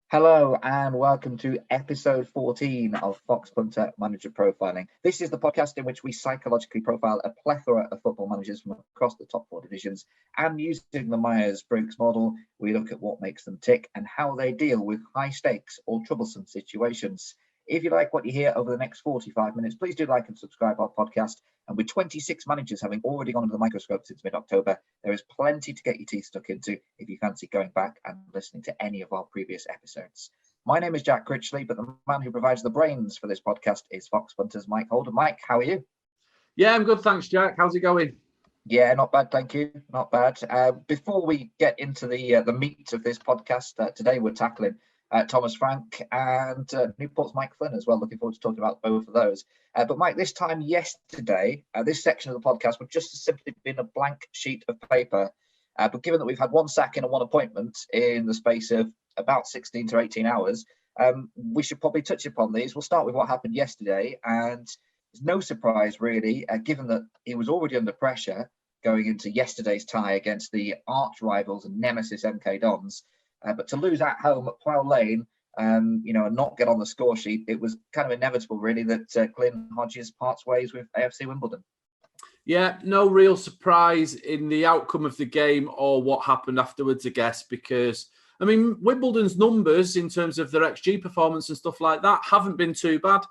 Hello and welcome to episode 14 of Foxpunter Manager Profiling. This is the podcast in which we psychologically profile a plethora of football managers from across the top four divisions, and using the Myers-Briggs model, we look at what makes them tick and how they deal with high stakes or troublesome situations. If you like what you hear over the next 45 minutes, please do like and subscribe our podcast. And with 26 managers having already gone under the microscope since mid-October, there is plenty to get your teeth stuck into if you fancy going back and listening to any of our previous episodes. My name is Jack Critchley, but the man who provides the brains for this podcast is Foxpunter's Mike Holden. Mike, how are you? Yeah, I'm good, thanks, Jack. How's it going? Yeah, not bad, thank you. Not bad. Before we get into the meat of this podcast, today we're tackling Thomas Frank and Newport's Mike Flynn as well. Looking forward to talking about both of those. But Mike, this time yesterday, this section of the podcast would just simply been a blank sheet of paper. But given that we've had one sack and one appointment in the space of about 16 to 18 hours, we should probably touch upon these. We'll start with what happened yesterday. And it's no surprise, really, given that he was already under pressure going into yesterday's tie against the arch rivals and nemesis MK Dons. But to lose at home at Plough Lane, and not get on the score sheet, it was kind of inevitable, really, that Glyn Hodges parts ways with AFC Wimbledon. Yeah, no real surprise in the outcome of the game or what happened afterwards, I guess, because, Wimbledon's numbers in terms of their XG performance and stuff like that haven't been too bad.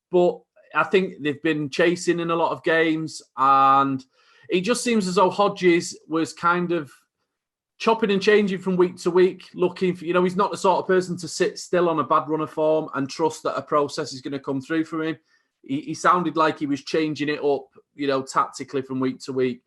But I think they've been chasing in a lot of games, and it just seems as though Hodges was kind of chopping and changing from week to week, looking for, he's not the sort of person to sit still on a bad run of form and trust that a process is going to come through from him. He sounded like he was changing it up, tactically from week to week,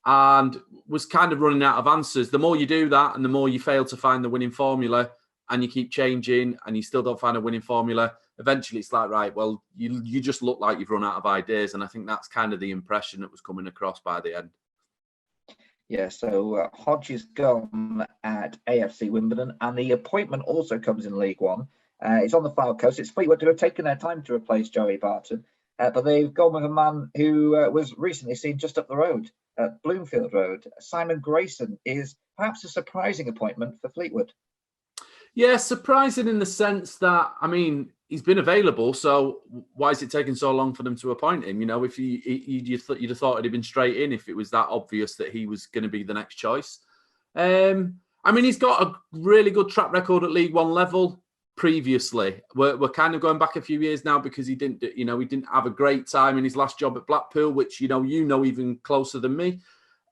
and was kind of running out of answers. The more you do that and the more you fail to find the winning formula and you keep changing and you still don't find a winning formula, eventually it's like, right, well, you just look like you've run out of ideas. And I think that's kind of the impression that was coming across by the end. Yeah, so Hodges gone at AFC Wimbledon, and the appointment also comes in League One. It's on the Fylde Coast. It's Fleetwood who have taken their time to replace Joey Barton, but they've gone with a man who was recently seen just up the road at Bloomfield Road. Simon Grayson is perhaps a surprising appointment for Fleetwood. Yeah, surprising in the sense that, he's been available, so why is it taking so long for them to appoint him? If you'd have thought he'd been straight in if it was that obvious that he was going to be the next choice. He's got a really good track record at League One level previously. We're kind of going back a few years now because he didn't have a great time in his last job at Blackpool, which you know even closer than me.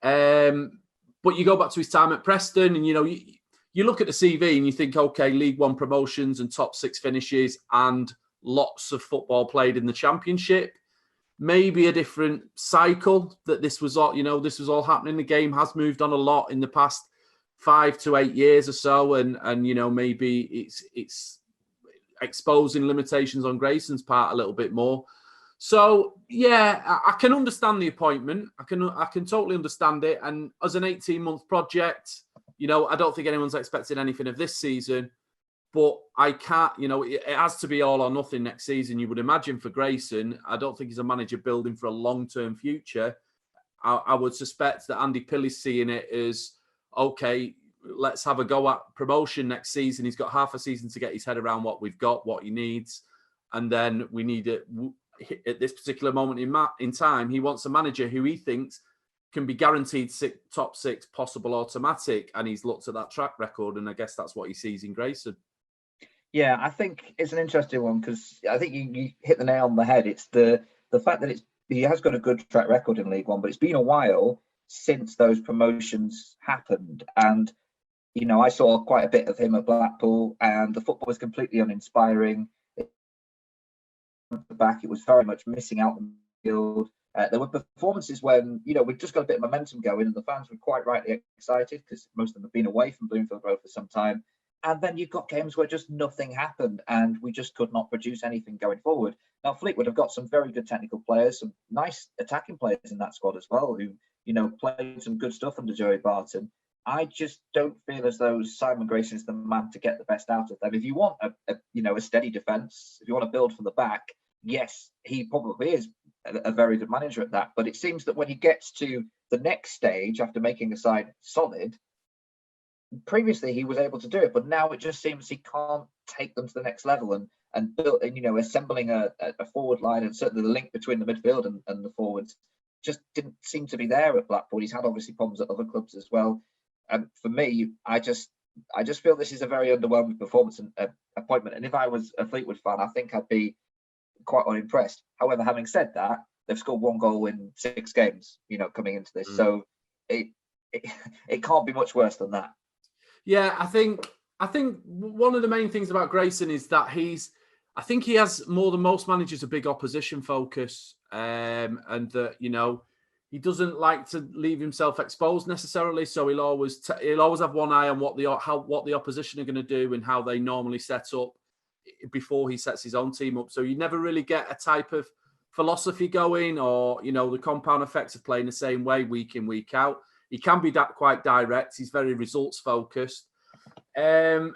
But you go back to his time at Preston, and you look at the CV and you think, okay, League One promotions and top six finishes and lots of football played in the Championship. Maybe a different cycle that this was all happening. The game has moved on a lot in the past 5 to 8 years or so, and maybe it's exposing limitations on Grayson's part a little bit more. So yeah, I can understand the appointment. I can totally understand it. And as an 18-month project, I don't think anyone's expecting anything of this season, but I can't, it has to be all or nothing next season, you would imagine, for Grayson. I don't think he's a manager building for a long-term future. I would suspect that Andy Pilly's seeing it as, okay, let's have a go at promotion next season. He's got half a season to get his head around what we've got, what he needs. And then we need it at this particular moment in time. He wants a manager who he thinks can be guaranteed top six, possible automatic, and he's looked at that track record, and I guess that's what he sees in Grayson. Yeah, I think it's an interesting one because I think you hit the nail on the head. It's the fact that he has got a good track record in League One, but it's been a while since those promotions happened. And I saw quite a bit of him at Blackpool, and the football was completely uninspiring. Back, it was very much missing out on the field. There were performances when, we'd just got a bit of momentum going and the fans were quite rightly excited because most of them have been away from Bloomfield Road for some time. And then you've got games where just nothing happened and we just could not produce anything going forward. Now, Fleetwood have got some very good technical players, some nice attacking players in that squad as well, who, played some good stuff under Joey Barton. I just don't feel as though Simon Grayson is the man to get the best out of them. If you want a steady defence, if you want to build from the back, yes, he probably is a very good manager at that. But it seems that when he gets to the next stage after making a side solid, previously he was able to do it, but now it just seems he can't take them to the next level and build, and assembling a forward line, and certainly the link between the midfield and the forwards just didn't seem to be there at Blackpool. He's had obviously problems at other clubs as well. For me, I just feel this is a very underwhelming performance and appointment. And if I was a Fleetwood fan, I think I'd be quite unimpressed. However, having said that, they've scored 1 goal in 6 games, coming into this. So it can't be much worse than that. Yeah, I think one of the main things about Grayson is that I think he has more than most managers a big opposition focus, and that he doesn't like to leave himself exposed necessarily. So he'll always have one eye on what the opposition are going to do and how they normally set up before he sets his own team up. So you never really get a type of philosophy going, or the compound effects of playing the same way week in, week out. He can be quite direct. He's very results focused. And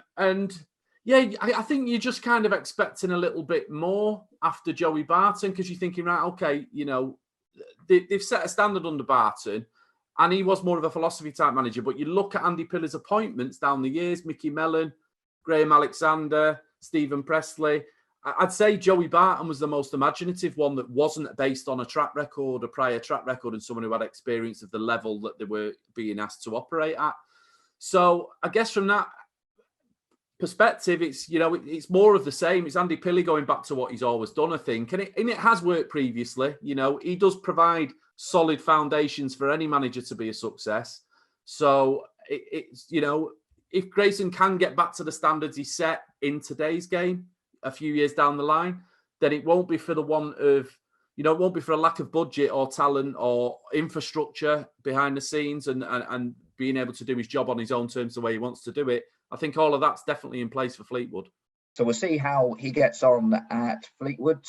yeah, I think you're just kind of expecting a little bit more after Joey Barton, because you're thinking, right, okay, they've set a standard under Barton, and he was more of a philosophy type manager. But you look at Andy Piller's appointments down the years: Mickey Mellon, Graham Alexander, Stephen Pressley. I'd say Joey Barton was the most imaginative one that wasn't based on a prior track record, and someone who had experience of the level that they were being asked to operate at. So I guess from that perspective, it's more of the same. It's Andy Pilley going back to what he's always done, I think, and it has worked previously. He does provide solid foundations for any manager to be a success. So it's if Grayson can get back to the standards he set in today's game a few years down the line, then it won't be for the want of, it won't be for a lack of budget or talent or infrastructure behind the scenes and being able to do his job on his own terms the way he wants to do it. I think all of that's definitely in place for Fleetwood. So we'll see how he gets on at Fleetwood,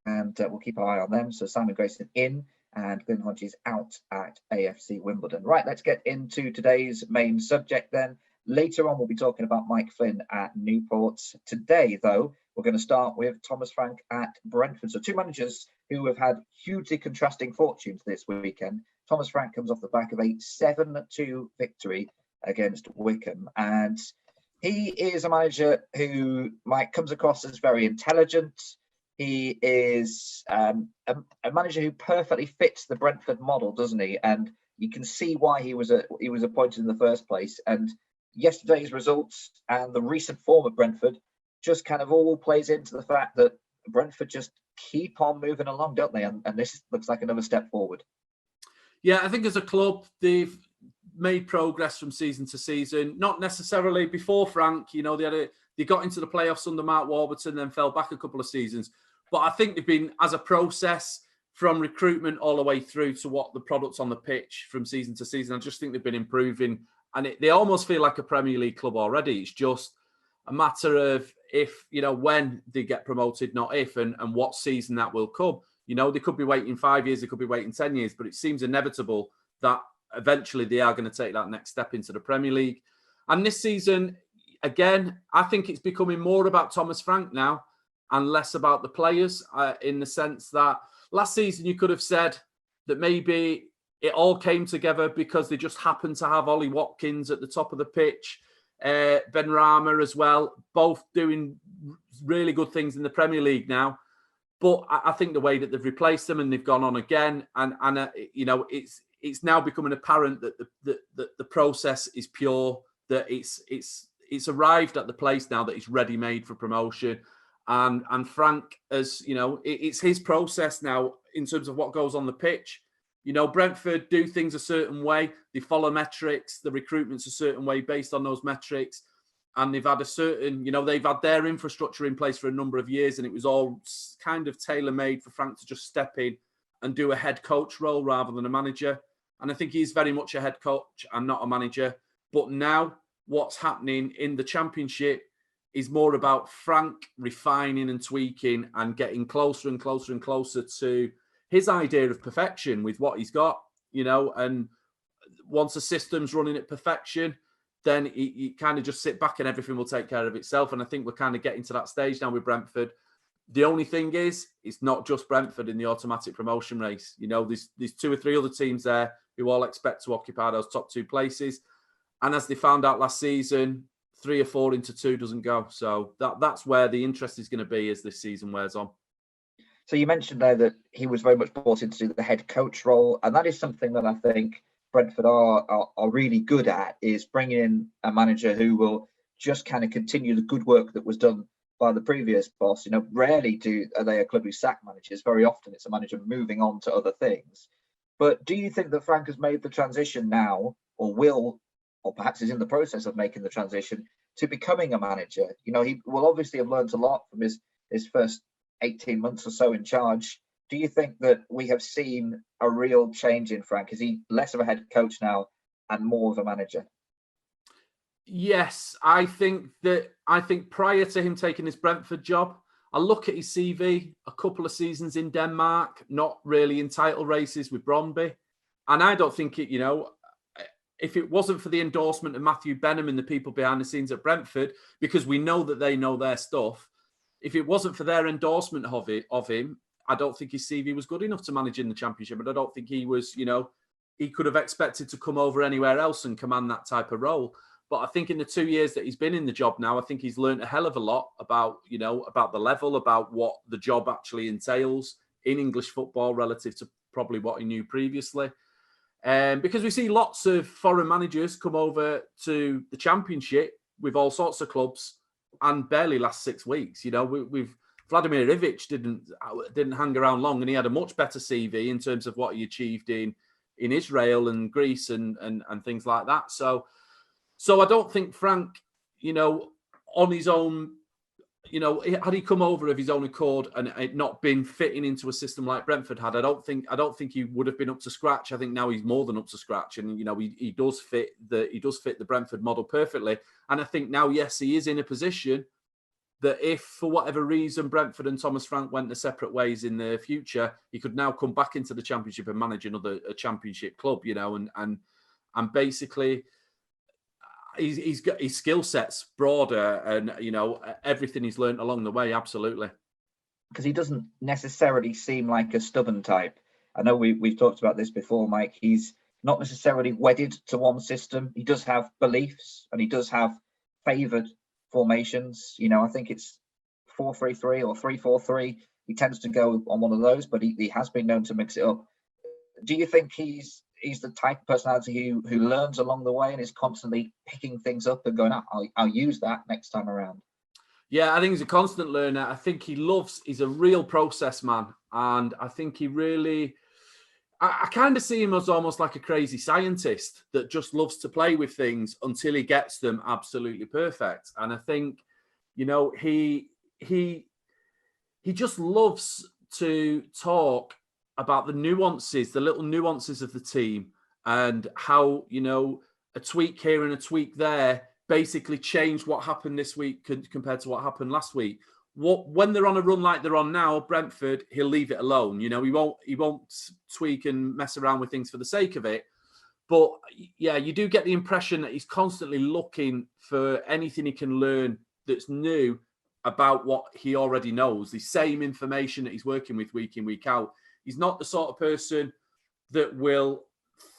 and we'll keep an eye on them. So Simon Grayson in, and Glyn Hodges out at AFC Wimbledon. Right, let's get into today's main subject then. Later on, we'll be talking about Mike Flynn at Newport. Today, though, we're going to start with Thomas Frank at Brentford. So 2 managers who have had hugely contrasting fortunes this weekend. Thomas Frank comes off the back of a 7-2 victory against Wycombe. And he is a manager who, Mike, comes across as very intelligent. He is a manager who perfectly fits the Brentford model, doesn't he? And you can see why he was appointed in the first place. And yesterday's results and the recent form of Brentford just kind of all plays into the fact that Brentford just keep on moving along, don't they? And this looks like another step forward. Yeah, I think as a club, they've made progress from season to season. Not necessarily before Frank, they got into the playoffs under Mark Warburton, then fell back a couple of seasons. But I think they've been, as a process, from recruitment all the way through to what the product's on the pitch from season to season, I just think they've been improving. And they almost feel like a Premier League club already. It's just a matter of if, when they get promoted, not if, and what season that will come. They could be waiting 5 years, they could be waiting 10 years, but it seems inevitable that eventually they are going to take that next step into the Premier League. And this season, again, I think it's becoming more about Thomas Frank now and less about the players, in the sense that last season you could have said that maybe it all came together because they just happened to have Ollie Watkins at the top of the pitch, Ben Rama as well, both doing really good things in the Premier League now. But I think the way that they've replaced them and they've gone on again, and it's now becoming apparent that the process is pure, that it's arrived at the place now that it's ready made for promotion. And Frank, as it's his process now in terms of what goes on the pitch. Brentford do things a certain way. They follow metrics. The recruitment's a certain way based on those metrics. And they've had a certain, they've had their infrastructure in place for a number of years. And it was all kind of tailor-made for Frank to just step in and do a head coach role rather than a manager. And I think he's very much a head coach and not a manager. But now what's happening in the Championship is more about Frank refining and tweaking and getting closer and closer and closer to his idea of perfection with what he's got, and once a system's running at perfection, then you kind of just sit back and everything will take care of itself. And I think we're kind of getting to that stage now with Brentford. The only thing is, it's not just Brentford in the automatic promotion race. There's 2 or 3 other teams there who all expect to occupy those top 2 places. And as they found out last season, 3 or 4 into 2 doesn't go. So that's where the interest is going to be as this season wears on. So you mentioned there that he was very much brought in to do the head coach role, and that is something that I think Brentford are really good at, is bringing in a manager who will just kind of continue the good work that was done by the previous boss. Rarely are they a club who sack managers. Very often it's a manager moving on to other things. But do you think that Frank has made the transition now, or will, or perhaps is in the process of making the transition to becoming a manager? He will obviously have learned a lot from his first 18 months or so in charge. Do you think that we have seen a real change in Frank? Is he less of a head coach now and more of a manager? Yes, I think prior to him taking his Brentford job, I look at his CV, a couple of seasons in Denmark, not really in title races with Brøndby. And I don't think if it wasn't for the endorsement of Matthew Benham and the people behind the scenes at Brentford, because we know that they know their stuff, if it wasn't for their endorsement of him, I don't think his CV was good enough to manage in the Championship. But I don't think he was, he could have expected to come over anywhere else and command that type of role. But I think in the 2 years that he's been in the job now, I think he's learned a hell of a lot about the level, about what the job actually entails in English football relative to probably what he knew previously. Because we see lots of foreign managers come over to the Championship with all sorts of clubs and barely last 6 weeks. We've Vladimir Ivic didn't hang around long, and he had a much better CV in terms of what he achieved in Israel and Greece and things like that. So I don't think Frank, on his own, had he come over of his own accord and it not been fitting into a system like Brentford had, I don't think he would have been up to scratch. I think now he's more than up to scratch, and he does fit the Brentford model perfectly. And I think now, yes, he is in a position that if for whatever reason Brentford and Thomas Frank went their separate ways in the future, he could now come back into the Championship and manage a Championship club, and basically he's got his skill sets broader and everything he's learned along the way. Absolutely. Because he doesn't necessarily seem like a stubborn type. I know we've talked about this before, Mike. He's not necessarily wedded to one system. He does have beliefs and he does have favoured formations. I think it's 4-3-3 or 3-4-3. He tends to go on one of those, but he has been known to mix it up. Do you think he's the type of personality who learns along the way and is constantly picking things up and going, I'll use that next time around? Yeah, I think he's a constant learner. I think he's a real process man. And I think he really, I kind of see him as almost like a crazy scientist that just loves to play with things until he gets them absolutely perfect. And I think, he just loves to talk about the nuances, the little nuances of the team, and how, a tweak here and a tweak there basically changed what happened this week compared to what happened last week. When they're on a run like they're on now, Brentford, he'll leave it alone. He won't tweak and mess around with things for the sake of it. But yeah, you do get the impression that he's constantly looking for anything he can learn that's new about what he already knows, the same information that he's working with week in, week out. He's not the sort of person that will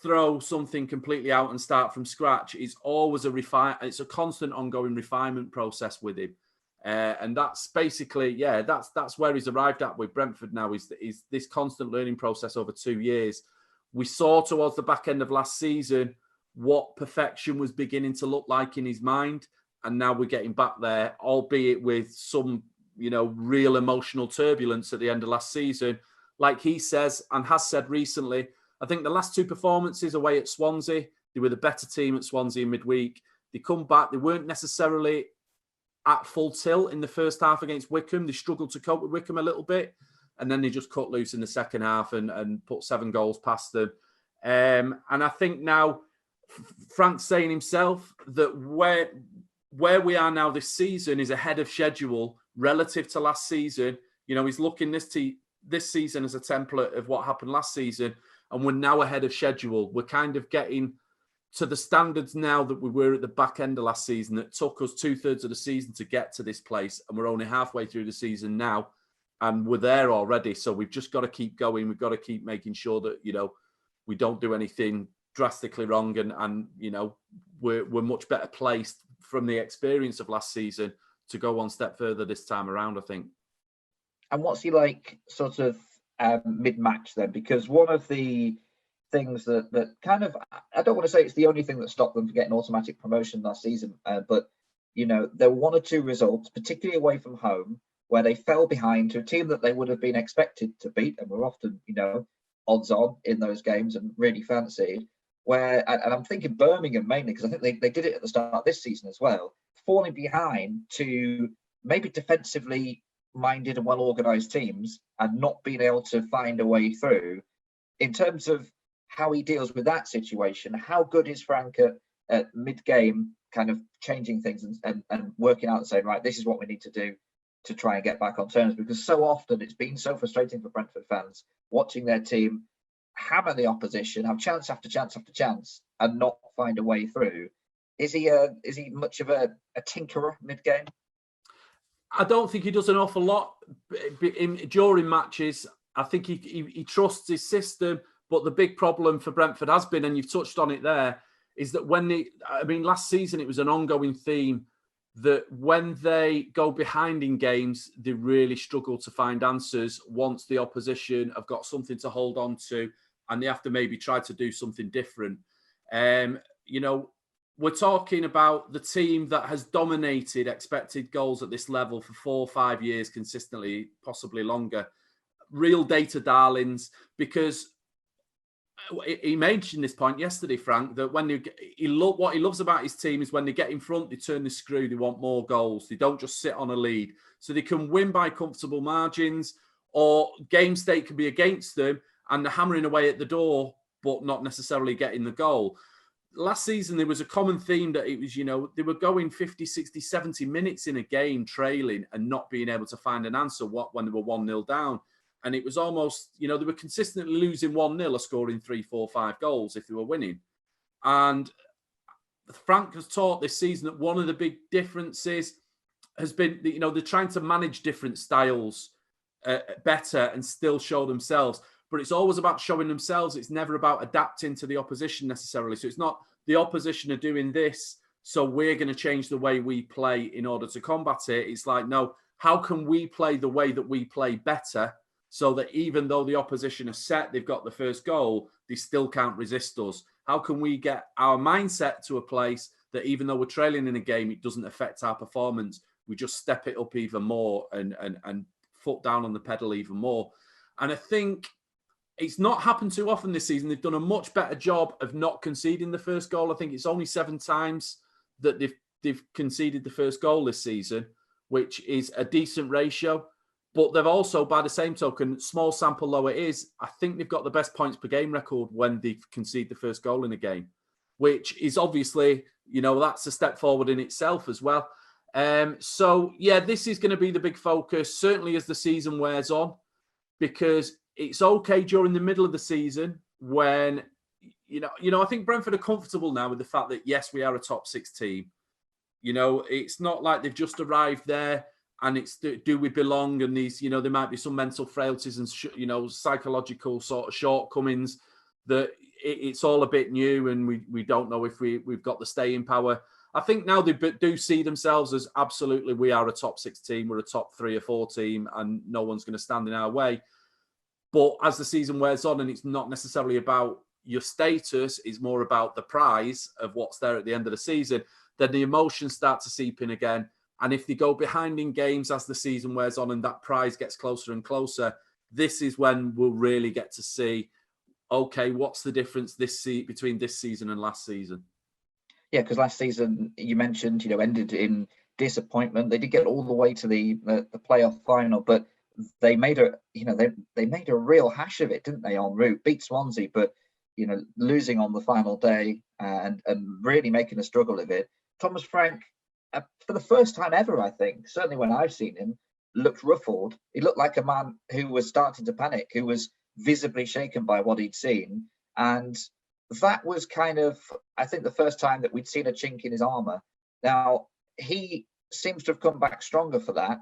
throw something completely out and start from scratch. It's always it's a constant ongoing refinement process with him. And that's basically, that's where he's arrived at with Brentford now, is this constant learning process over 2 years. We saw towards the back end of last season what perfection was beginning to look like in his mind. And now we're getting back there, albeit with some, real emotional turbulence at the end of last season. Like he says and has said recently, I think the last 2 performances away at Swansea, they were the better team at Swansea in midweek. They come back. They weren't necessarily at full tilt in the first half against Wycombe. They struggled to cope with Wycombe a little bit. And then they just cut loose in the second half and put 7 goals past them. And I think now Frank's saying himself that where we are now this season is ahead of schedule relative to last season. He's looking this season as a template of what happened last season, and we're now ahead of schedule. We're kind of getting to the standards now that we were at the back end of last season that took us 2/3 of the season to get to this place, and we're only halfway through the season now, and we're there already. So we've just got to keep going. We've got to keep making sure that, we don't do anything drastically wrong, and you know, we're much better placed from the experience of last season to go one step further this time around, I think. And what's he like sort of mid-match then? Because one of the things that kind of, I don't want to say it's the only thing that stopped them from getting automatic promotion last season, but you know, there were one or two results, particularly away from home, where they fell behind to a team that they would have been expected to beat, and were often, you know, odds on in those games and really fancied. Where, and I'm thinking Birmingham mainly, because I think they did it at the start of this season as well, falling behind to maybe defensively minded and well organised teams and not being able to find a way through. In terms of how he deals with that situation, how good is Frank at mid-game kind of changing things and working out and saying, right, this is what we need to do to try and get back on terms? Because so often it's been so frustrating for Brentford fans watching their team hammer the opposition, have chance after chance after chance, and not find a way through. Is he much of a tinkerer mid-game? I don't think he does an awful lot during matches. I think he trusts his system, but the big problem for Brentford has been, and you've touched on it there, is that last season it was an ongoing theme that when they go behind in games, they really struggle to find answers once the opposition have got something to hold on to, and they have to maybe try to do something different. You know, we're talking about the team that has dominated expected goals at this level for 4 or 5 years consistently, possibly longer. Real data darlings, because he mentioned this point yesterday, Frank, that when what he loves about his team is when they get in front, they turn the screw, they want more goals. They don't just sit on a lead. So they can win by comfortable margins, or game state can be against them and they're hammering away at the door, but not necessarily getting the goal. Last season, there was a common theme that it was, you know, they were going 50, 60, 70 minutes in a game trailing and not being able to find an answer when they were 1-0 down. And it was almost, you know, they were consistently losing 1-0 or scoring 3, 4, 5 goals if they were winning. And Frank has taught this season that one of the big differences has been, you know, they're trying to manage different styles better and still show themselves. But it's always about showing themselves. It's never about adapting to the opposition necessarily. So it's not the opposition are doing this, so we're going to change the way we play in order to combat it. It's like, no, how can we play the way that we play better so that even though the opposition are set, they've got the first goal, they still can't resist us? How can we get our mindset to a place that even though we're trailing in a game, it doesn't affect our performance? We just step it up even more and foot down on the pedal even more. And I think it's not happened too often this season. They've done a much better job of not conceding the first goal. I think it's only 7 times that they've conceded the first goal this season, which is a decent ratio. But they've also, by the same token, small sample though it is, I think they've got the best points per game record when they've conceded the first goal in a game, which is obviously, you know, that's a step forward in itself as well. So, yeah, this is going to be the big focus, certainly as the season wears on, because it's okay during the middle of the season when, you know, I think Brentford are comfortable now with the fact that, yes, we are a top 6 team. You know, it's not like they've just arrived there and it's, do we belong? And these, you know, there might be some mental frailties and, you know, psychological sort of shortcomings that it's all a bit new and we don't know if we've got the staying power. I think now they do see themselves as absolutely, we are a top 6 team, we're a top 3 or 4 team and no one's going to stand in our way. But as the season wears on and it's not necessarily about your status, it's more about the prize of what's there at the end of the season, then the emotions start to seep in again. And if they go behind in games as the season wears on and that prize gets closer and closer, this is when we'll really get to see, okay, what's the difference between this season and last season? Yeah, because last season, you mentioned, you know, ended in disappointment. They did get all the way to the playoff final, but they made they made a real hash of it, didn't they, en route? Beat Swansea, but, you know, losing on the final day and really making a struggle of it. Thomas Frank, for the first time ever, I think, certainly when I've seen him, looked ruffled. He looked like a man who was starting to panic, who was visibly shaken by what he'd seen. And that was kind of, I think, the first time that we'd seen a chink in his armour. Now, he seems to have come back stronger for that.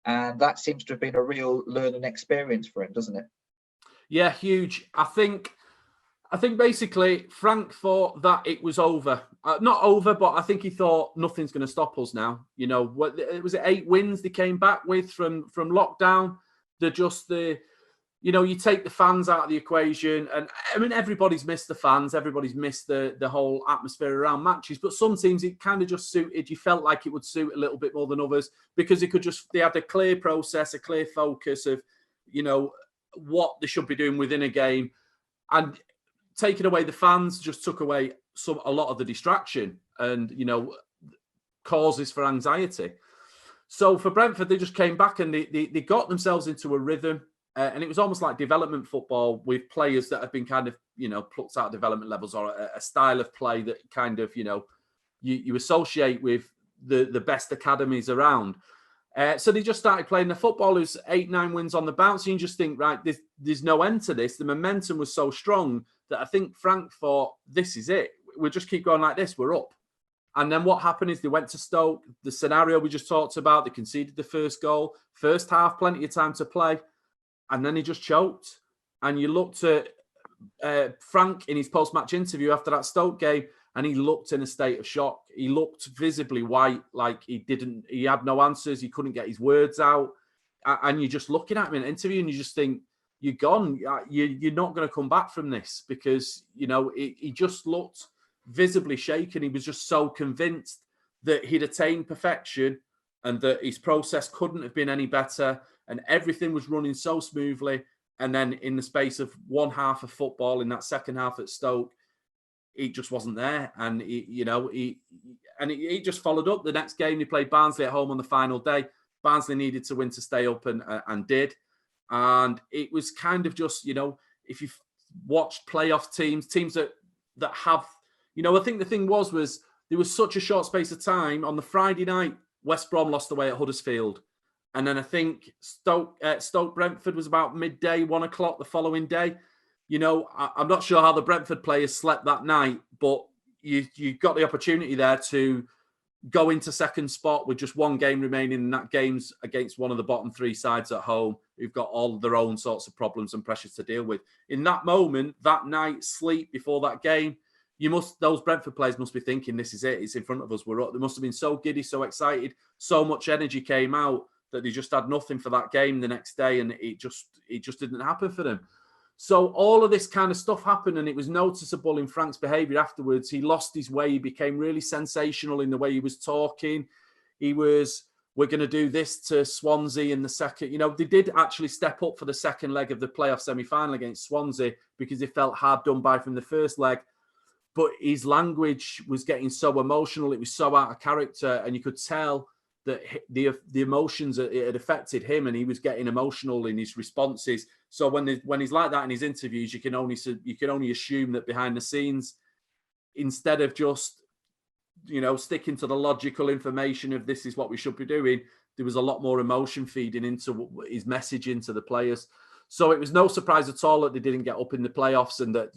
And that seems to have been a real learning experience for him, doesn't it? Yeah, huge. I think I think basically Frank thought that it was over. Not over, but I think he thought nothing's going to stop us now. You know, what it was 8 wins they came back with from lockdown. They're just you take the fans out of the equation, and I mean everybody's missed the fans, everybody's missed the whole atmosphere around matches. But some teams it kind of just suited. You felt like it would suit a little bit more than others because they had a clear process, a clear focus of what they should be doing within a game, and taking away the fans just took away a lot of the distraction and causes for anxiety. So for Brentford, they just came back and they got themselves into a rhythm, and it was almost like development football with players that have been kind of plucked out of development levels, or a style of play that kind of you associate with the best academies around. So they just started playing the football. It was 8-9 wins on the bounce. And you just think, right, there's no end to this. The momentum was so strong that I think Frank thought, this is it. We'll just keep going like this. We're up. And then what happened is they went to Stoke. The scenario we just talked about, they conceded the first goal. First half, plenty of time to play. And then he just choked. And you looked at Frank in his post-match interview after that Stoke game, and he looked in a state of shock. He looked visibly white, like he had no answers. He couldn't get his words out. And you're just looking at him in an interview and you just think, you're gone. You're not going to come back from this because, he just looked visibly shaken. He was just so convinced that he'd attained perfection and that his process couldn't have been any better and everything was running so smoothly. And then in the space of one half of football, in that second half at Stoke, he just wasn't there. And, he just followed up. The next game, they played Barnsley at home on the final day. Barnsley needed to win to stay up and did. And it was kind of just, if you've watched playoff teams that have, I think the thing was there was such a short space of time. On the Friday night, West Brom lost away at Huddersfield. And then I think Stoke Brentford was about midday, 1 o'clock the following day. I'm not sure how the Brentford players slept that night, but you got the opportunity there to go into second spot with just one game remaining, and that game's against one of the bottom 3 sides at home who've got all their own sorts of problems and pressures to deal with. In that moment, that night, sleep before that game, those Brentford players must be thinking, this is it, it's in front of us, we're up. They must have been so giddy, so excited, so much energy came out that they just had nothing for that game the next day, and it just didn't happen for them. So all of this kind of stuff happened, and it was noticeable in Frank's behaviour afterwards. He lost his way. He became really sensational in the way he was talking. We're going to do this to Swansea in the second. They did actually step up for the second leg of the playoff semi-final against Swansea because they felt hard done by from the first leg. But his language was getting so emotional. It was so out of character, and you could tell that the emotions, it had affected him, and he was getting emotional in his responses. So when he's like that in his interviews, you can only assume that behind the scenes, instead of just sticking to the logical information of this is what we should be doing, there was a lot more emotion feeding into his messaging to the players. So it was no surprise at all that they didn't get up in the playoffs, and that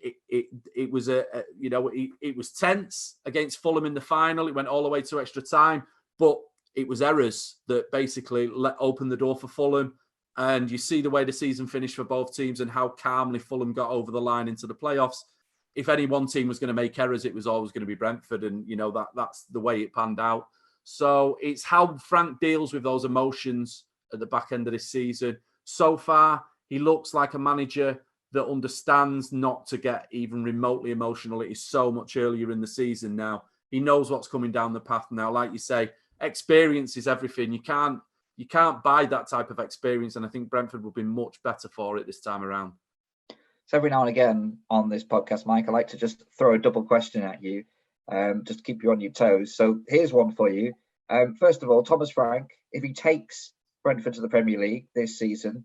it was it was tense against Fulham in the final. It went all the way to extra time. But it was errors that basically opened the door for Fulham. And you see the way the season finished for both teams and how calmly Fulham got over the line into the playoffs. If any one team was going to make errors, it was always going to be Brentford. And, that's the way it panned out. So it's how Frank deals with those emotions at the back end of this season. So far, he looks like a manager that understands not to get even remotely emotional. It is so much earlier in the season now. He knows what's coming down the path now. Like you say, experience is everything. You can't buy that type of experience, and I think Brentford will be much better for it this time around. So every now and again on this podcast, Mike, I like to just throw a double question at you, just to keep you on your toes. So here's one for you. First of all, Thomas Frank, if he takes Brentford to the Premier League this season,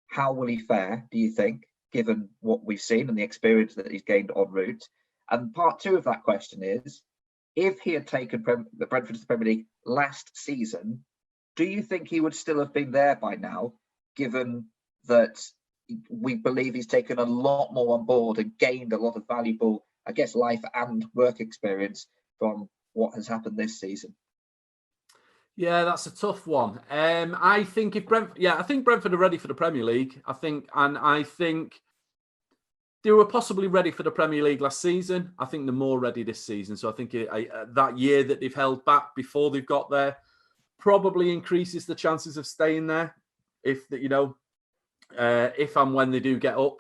how will he fare, do you think, given what we've seen and the experience that he's gained en route? And part 2 of that question is, if he had taken the Brentford to the Premier League last season, do you think he would still have been there by now, given that we believe he's taken a lot more on board and gained a lot of valuable, I guess, life and work experience from what has happened this season? Yeah, that's a tough one. I think Brentford are ready for the Premier League. I think they were possibly ready for the Premier League last season. I think they're more ready this season. So I think that year that they've held back before they've got there probably increases the chances of staying there if and when they do get up.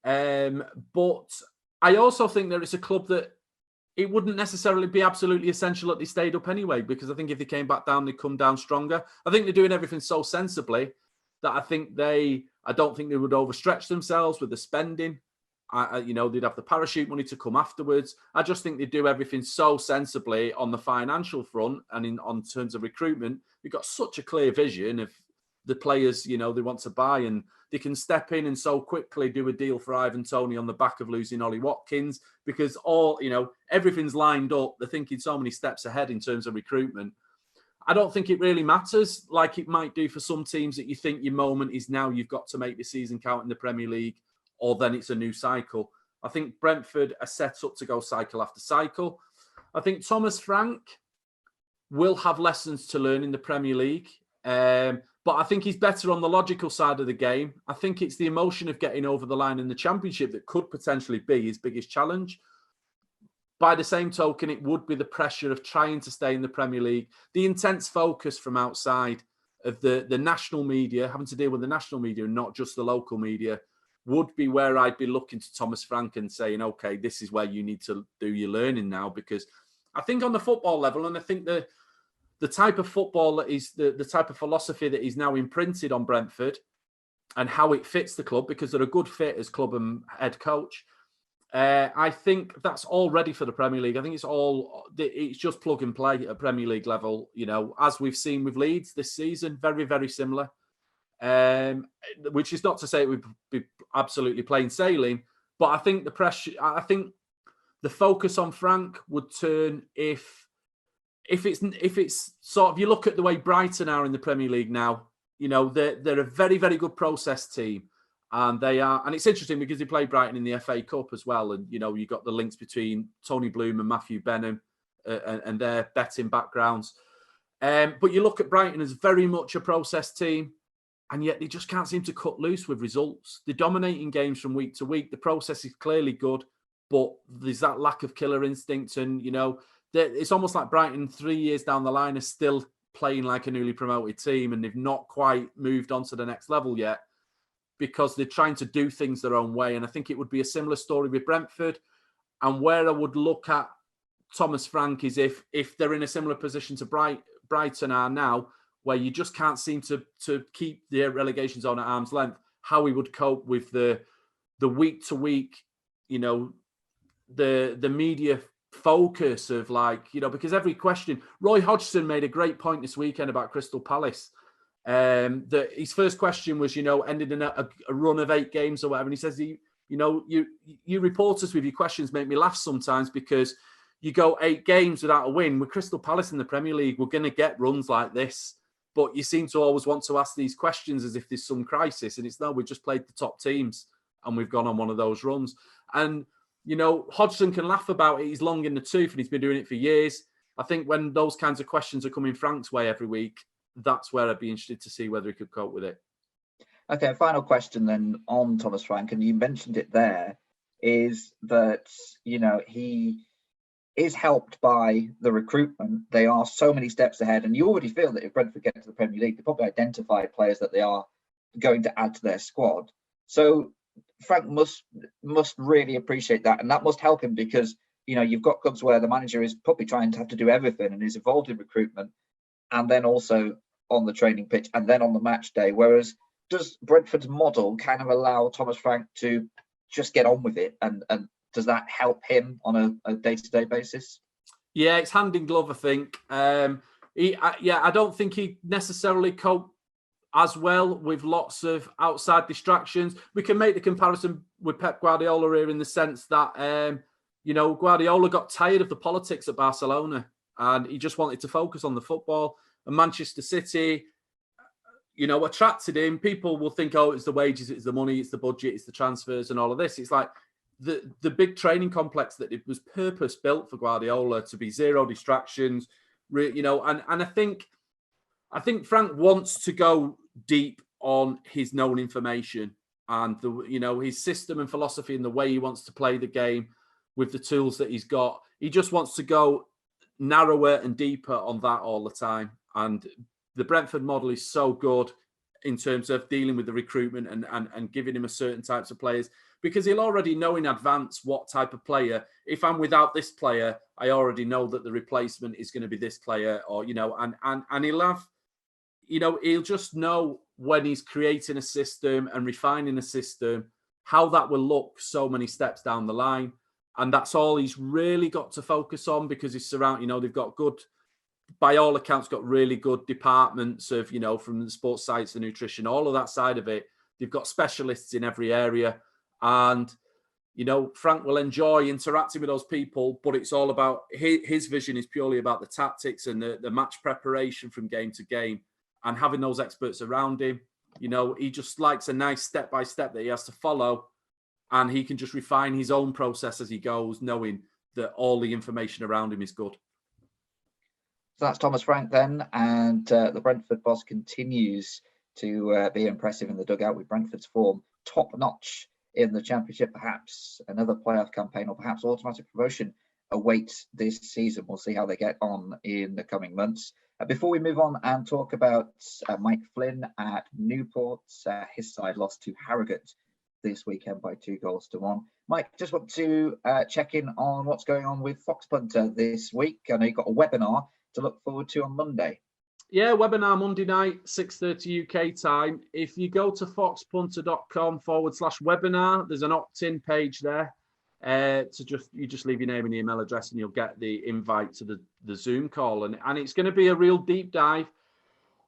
But I also think that it's a club that it wouldn't necessarily be absolutely essential that they stayed up anyway, because I think if they came back down, they'd come down stronger. I think they're doing everything so sensibly that I don't think they would overstretch themselves with the spending. They'd have the parachute money to come afterwards. I just think they do everything so sensibly on the financial front and on terms of recruitment. They've got such a clear vision of the players, they want to buy, and they can step in and so quickly do a deal for Ivan Toney on the back of losing Ollie Watkins, because everything's lined up. They're thinking so many steps ahead in terms of recruitment. I don't think it really matters like it might do for some teams that you think your moment is now, you've got to make the season count in the Premier League, or then it's a new cycle. I think Brentford are set up to go cycle after cycle. I think Thomas Frank will have lessons to learn in the Premier League. But I think he's better on the logical side of the game. I think it's the emotion of getting over the line in the Championship that could potentially be his biggest challenge. By the same token, it would be the pressure of trying to stay in the Premier League, the intense focus from outside of the national media, having to deal with the national media and not just the local media, would be where I'd be looking to Thomas Frank and saying, okay, this is where you need to do your learning now. Because I think on the football level, and I think the type of football that is the type of philosophy that is now imprinted on Brentford and how it fits the club, because they're a good fit as club and head coach. I think that's all ready for the Premier League. I think it's just plug and play at Premier League level, as we've seen with Leeds this season, very, very similar. Which is not to say it would be absolutely plain sailing, but I think the focus on Frank would turn if it's sort of, you look at the way Brighton are in the Premier League now, they're a very, very good process team. And and it's interesting because they play Brighton in the FA Cup as well. And, you've got the links between Tony Bloom and Matthew Benham and their betting backgrounds. But you look at Brighton as very much a process team, and yet they just can't seem to cut loose with results. They're dominating games from week to week. The process is clearly good, but there's that lack of killer instinct. And, it's almost like Brighton 3 years down the line is still playing like a newly promoted team, and they've not quite moved on to the next level yet because they're trying to do things their own way. And I think it would be a similar story with Brentford. And where I would look at Thomas Frank is if they're in a similar position to Brighton are now, where you just can't seem to keep the relegation zone at arm's length, how he would cope with the week to week, the media focus of because every question, Roy Hodgson made a great point this weekend about Crystal Palace. That his first question was, ended in a run of 8 games or whatever. And he says, you reporters with your questions make me laugh sometimes, because you go 8 games without a win. With Crystal Palace in the Premier League, we're going to get runs like this. But you seem to always want to ask these questions as if there's some crisis. And it's no, we just played the top teams and we've gone on one of those runs. And, Hodgson can laugh about it. He's long in the tooth and he's been doing it for years. I think when those kinds of questions are coming Frank's way every week, that's where I'd be interested to see whether he could cope with it. Okay, final question then on Thomas Frank, and you mentioned it there, is that, he is helped by the recruitment. They are so many steps ahead, and you already feel that if Brentford get to the Premier League, they probably identify players that they are going to add to their squad. So Frank must really appreciate that, and that must help him because, you've got clubs where the manager is probably trying to have to do everything and is involved in recruitment, and then also on the training pitch, and then on the match day. Whereas, does Brentford's model kind of allow Thomas Frank to just get on with it? And does that help him on a day-to-day basis? Yeah, it's hand in glove, I think. I don't think he necessarily cope as well with lots of outside distractions. We can make the comparison with Pep Guardiola here in the sense that, Guardiola got tired of the politics at Barcelona and he just wanted to focus on the football. And Manchester City, attracted him. People will think, oh, it's the wages, it's the money, it's the budget, it's the transfers and all of this. It's like the big training complex that it was purpose built for Guardiola to be zero distractions, and I think Frank wants to go deep on his known information. and his system and philosophy and the way he wants to play the game with the tools that he's got. He just wants to go narrower and deeper on that all the time. And the Brentford model is so good in terms of dealing with the recruitment and giving him a certain types of players, because he'll already know in advance what type of player. If I'm without this player, I already know that the replacement is going to be this player, or and he'll have, he'll just know when he's creating a system and refining a system, how that will look so many steps down the line. And that's all he's really got to focus on, because he's they've got good, by all accounts, got really good departments of, from the sports science, the nutrition, all of that side of it. They've got specialists in every area. And, Frank will enjoy interacting with those people, but it's all about his vision is purely about the tactics and the match preparation from game to game, and having those experts around him. He just likes a nice step-by-step that he has to follow, and he can just refine his own process as he goes, knowing that all the information around him is good. So that's Thomas Frank then, and the Brentford boss continues to be impressive in the dugout, with Brentford's form top-notch in the Championship. Perhaps another playoff campaign, or perhaps automatic promotion awaits this season. We'll see how they get on in the coming months. Before we move on and talk about Mike Flynn at Newport, his side lost to Harrogate this weekend by 2-1. Mike, just want to check in on what's going on with Foxpunter this week. I know you've got a webinar to look forward to on Monday. Yeah, webinar Monday night, 6:30 UK time. If you go to foxpunter.com/webinar, there's an opt-in page there. You just leave your name and email address, and you'll get the invite to the Zoom call. And it's going to be a real deep dive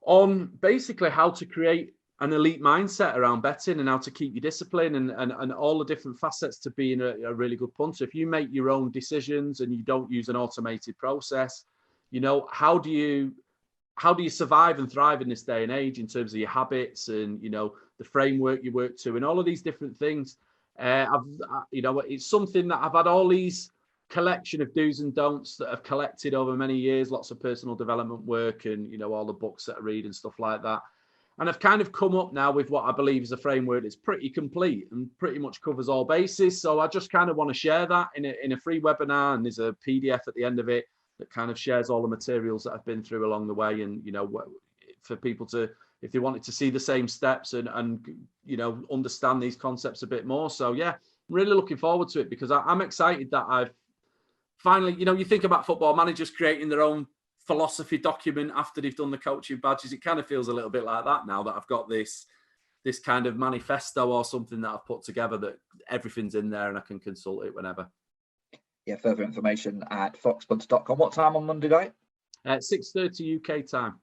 on basically how to create an elite mindset around betting, and how to keep your discipline, and all the different facets to being a really good punter. If you make your own decisions and you don't use an automated process, how do you survive and thrive in this day and age in terms of your habits and, the framework you work to, and all of these different things. It's something that I've had all these collection of do's and don'ts that I've collected over many years, lots of personal development work, and, all the books that I read and stuff like that. And I've kind of come up now with what I believe is a framework that's pretty complete and pretty much covers all bases. So I just kind of want to share that in a free webinar, and there's a PDF at the end of it that kind of shares all the materials that I've been through along the way, and for people to, if they wanted to see the same steps and understand these concepts a bit more. So yeah, I'm really looking forward to it, because I'm excited that I've finally, you think about football managers creating their own philosophy document after they've done the coaching badges. It kind of feels a little bit like that now, that I've got this kind of manifesto or something that I've put together, that everything's in there and I can consult it whenever. Yeah, further information at foxpunter.com. What time on Monday night? At 6:30 UK time.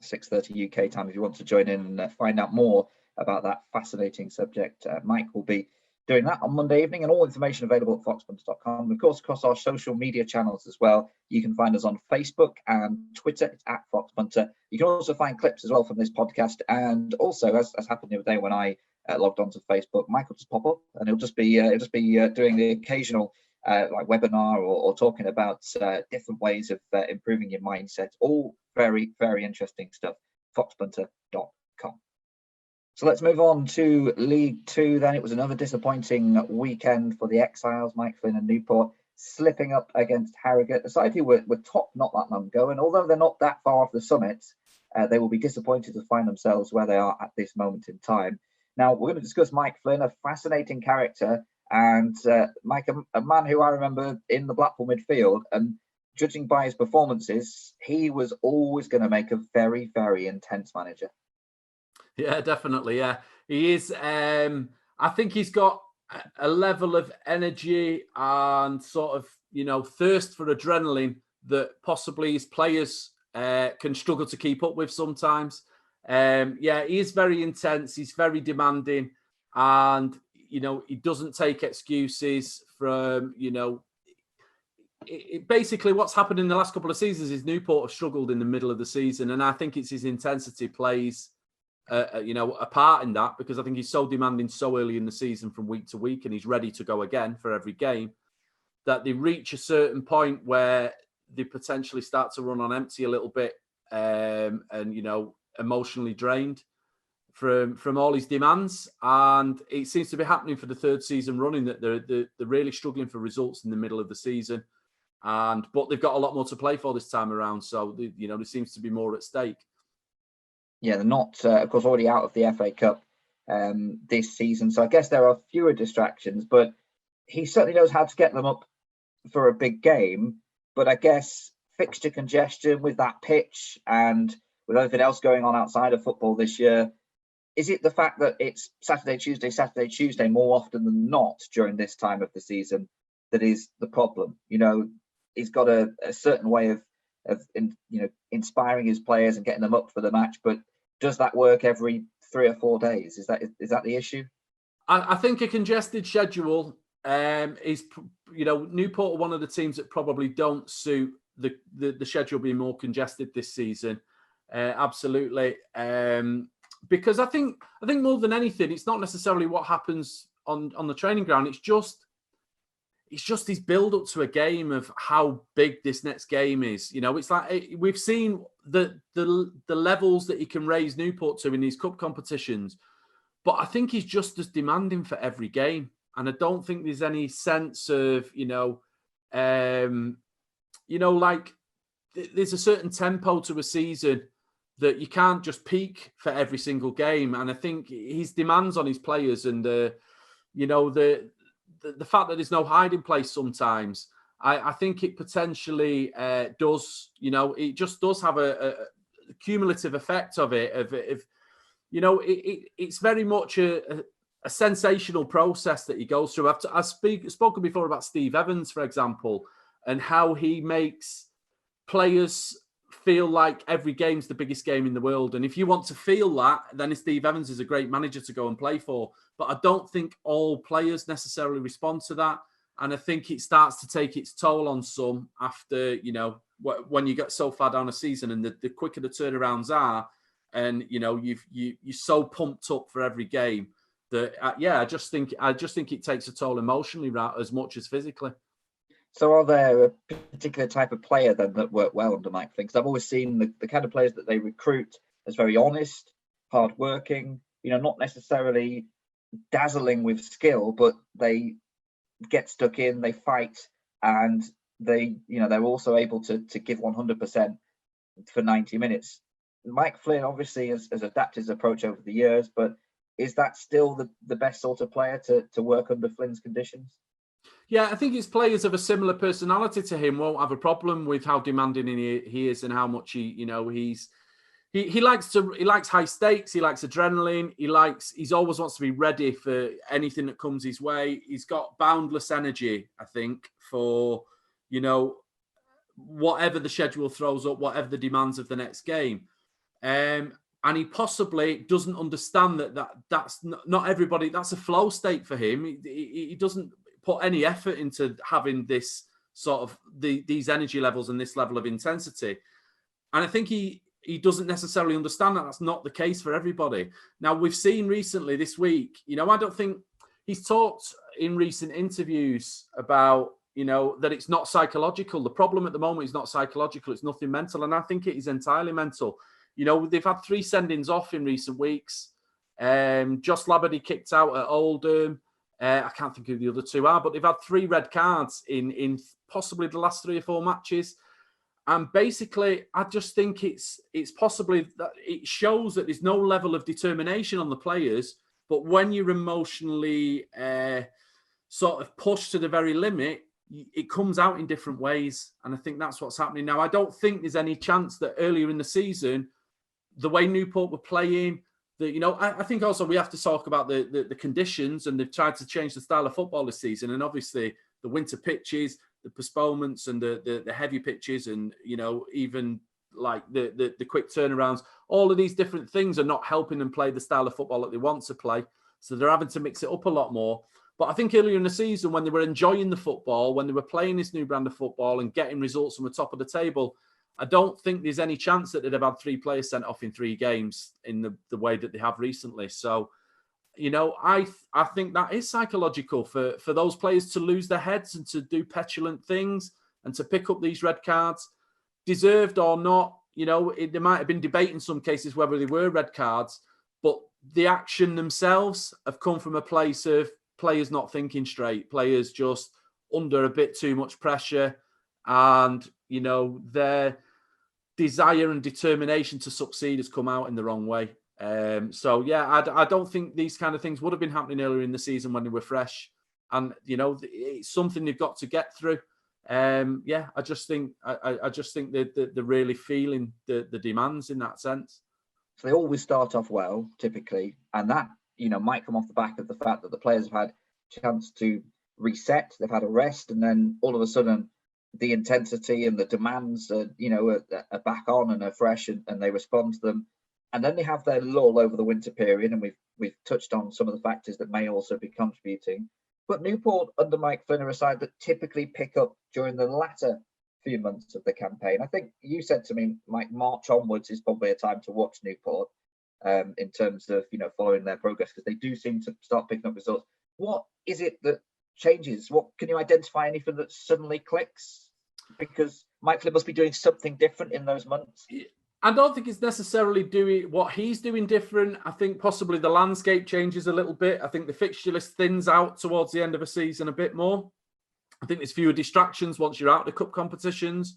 6:30 UK time, if you want to join in and find out more about that fascinating subject. Mike will be doing that on Monday evening, and all information available at foxpunter.com. Of course, across our social media channels as well. You can find us on Facebook and Twitter. It's at Foxpunter. You can also find clips as well from this podcast. And also, as happened the other day when I logged onto Facebook, Mike will just pop up, and he'll just be doing the occasional like webinar or talking about different ways of improving your mindset. All very, very interesting stuff. Foxpunter.com. So let's move on to League Two then. It was another disappointing weekend for the Exiles, Mike Flynn and Newport, slipping up against Harrogate, a side who were top not that long ago. And although they're not that far off the summit, they will be disappointed to find themselves where they are at this moment in time. Now, we're going to discuss Mike Flynn, a fascinating character, and Mike, a man who I remember in the Blackpool midfield, and judging by his performances, he was always going to make a very, very intense manager. Yeah, definitely. Yeah, he is. I think he's got a level of energy and sort of, thirst for adrenaline that possibly his players can struggle to keep up with sometimes. Yeah, he is very intense. He's very demanding, and he doesn't take excuses from, basically what's happened in the last couple of seasons is Newport have struggled in the middle of the season, and I think it's his intensity plays a part in that, because I think he's so demanding so early in the season from week to week, and he's ready to go again for every game, that they reach a certain point where they potentially start to run on empty a little bit, and emotionally drained from all his demands, and it seems to be happening for the third season running that they're really struggling for results in the middle of the season, but they've got a lot more to play for this time around, so there seems to be more at stake. Yeah, they're not, of course, already out of the FA Cup this season, so I guess there are fewer distractions, but he certainly knows how to get them up for a big game. But I guess fixture congestion with that pitch and with everything else going on outside of football this year, is it the fact that it's Saturday, Tuesday more often than not during this time of the season that is the problem? He's got a certain way of inspiring his players and getting them up for the match, but does that work every 3 or 4 days? Is that the issue? I think a congested schedule is, Newport are one of the teams that probably don't suit the schedule being more congested this season. Absolutely. Because I think more than anything, it's not necessarily what happens on the training ground. It's just his build up to a game of how big this next game is. It's like we've seen the levels that he can raise Newport to in these cup competitions, but I think he's just as demanding for every game. And I don't think there's any sense of, like there's a certain tempo to a season that you can't just peak for every single game. And I think his demands on his players and the fact that there's no hiding place sometimes, I think it potentially does, it just does have a cumulative effect of it. It's very much a sensational process that he goes through. I've spoken before about Steve Evans, for example, and how he makes players feel like every game's the biggest game in the world. And if you want to feel that, then Steve Evans is a great manager to go and play for. But I don't think all players necessarily respond to that. And I think it starts to take its toll on some after, when you get so far down a season, and the quicker the turnarounds are, and, you're so pumped up for every game that, I just think it takes a toll emotionally as much as physically. So are there a particular type of player then that work well under Mike Flynn? Because I've always seen the kind of players that they recruit as very honest, hardworking, not necessarily dazzling with skill, but they get stuck in, they fight, and they're also able to give 100% for 90 minutes. Mike Flynn obviously has adapted his approach over the years, but is that still the best sort of player to work under Flynn's conditions? Yeah, I think his players of a similar personality to him won't have a problem with how demanding he is and how much he likes high stakes. He likes adrenaline. He always wants to be ready for anything that comes his way. He's got boundless energy, I think, for, whatever the schedule throws up, whatever the demands of the next game. And he possibly doesn't understand that's not everybody. That's a flow state for him. He doesn't put any effort into having this sort of these energy levels and this level of intensity. And I think he doesn't necessarily understand that that's not the case for everybody. Now, we've seen recently this week, I don't think he's talked in recent interviews about, that it's not psychological. The problem at the moment is not psychological. It's nothing mental. And I think it is entirely mental. They've had 3 sendings off in recent weeks. Josh Labadie kicked out at Oldham. I can't think who the other 2 are, but they've had 3 red cards in possibly the last 3 or 4 matches. And basically, I just think it's possibly that it shows that there's no level of determination on the players. But when you're emotionally sort of pushed to the very limit, it comes out in different ways. And I think that's what's happening now. I don't think there's any chance that earlier in the season, the way Newport were playing, I think also we have to talk about the conditions, and they've tried to change the style of football this season. And obviously the winter pitches, the postponements and the heavy pitches, and, even like the quick turnarounds, all of these different things are not helping them play the style of football that they want to play. So they're having to mix it up a lot more. But I think earlier in the season, when they were enjoying the football, when they were playing this new brand of football and getting results from the top of the table, I don't think there's any chance that they'd have had 3 players sent off in 3 games in the way that they have recently. So, I think that is psychological for those players to lose their heads and to do petulant things and to pick up these red cards, deserved or not. There might have been debate in some cases whether they were red cards, but the action themselves have come from a place of players not thinking straight, players just under a bit too much pressure, and their desire and determination to succeed has come out in the wrong way. I don't think these kind of things would have been happening earlier in the season when they were fresh, and it's something they've got to get through. I just think that they're really feeling the demands in that sense. So they always start off well, typically, and that might come off the back of the fact that the players have had a chance to reset, they've had a rest, and then all of a sudden the intensity and the demands are back on and are fresh, and they respond to them, and then they have their lull over the winter period, and we've touched on some of the factors that may also be contributing. But Newport under Mike Flynn are a side that typically pick up during the latter few months of the campaign. I think you said to me, Mike, March onwards is probably a time to watch Newport in terms of following their progress, because they do seem to start picking up results. What is it that changes? What can you identify anything that suddenly clicks? Because Mike Flynn must be doing something different in those months. I don't think it's necessarily doing what he's doing different. I think possibly the landscape changes a little bit. I think the fixture list thins out towards the end of a season a bit more. I think there's fewer distractions once you're out of the cup competitions.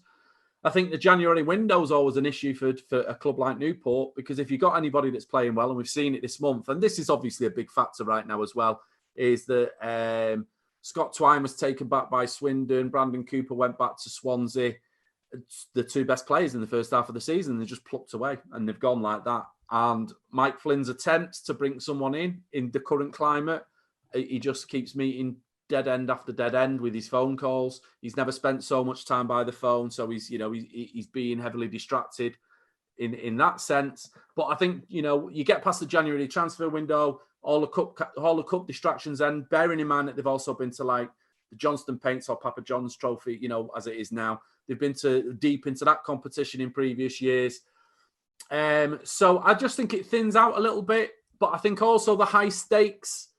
I think the January window is always an issue for a club like Newport, because if you've got anybody that's playing well, and we've seen it this month, and this is obviously a big factor right now as well, is that Scott Twine was taken back by Swindon, Brandon Cooper went back to Swansea. It's the two best players in the first half of the season, they just plucked away and they've gone like that. And Mike Flynn's attempts to bring someone in the current climate, he just keeps meeting dead end after dead end with his phone calls. He's never spent so much time by the phone, so he's being heavily distracted in that sense. But I think you get past the January transfer window, all the cup distractions, and bearing in mind that they've also been to like the Johnston Paints or Papa John's Trophy, as it is now. They've been deep into that competition in previous years. So I just think it thins out a little bit. But I think also the high stakes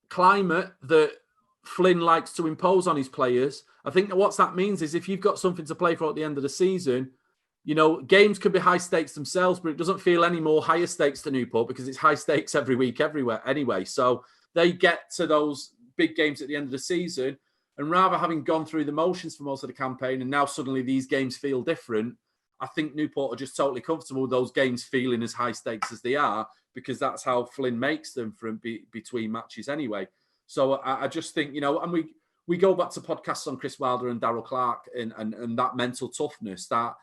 climate that Flynn likes to impose on his players, I think that what that means is if you've got something to play for at the end of the season, games could be high stakes themselves, but it doesn't feel any more higher stakes to Newport because it's high stakes every week, everywhere anyway. So they get to those big games at the end of the season, and rather having gone through the motions for most of the campaign, and now suddenly these games feel different, I think Newport are just totally comfortable with those games feeling as high stakes as they are, because that's how Flynn makes them from between matches anyway. So I just think, and we go back to podcasts on Chris Wilder and Darryl Clark and that mental toughness, that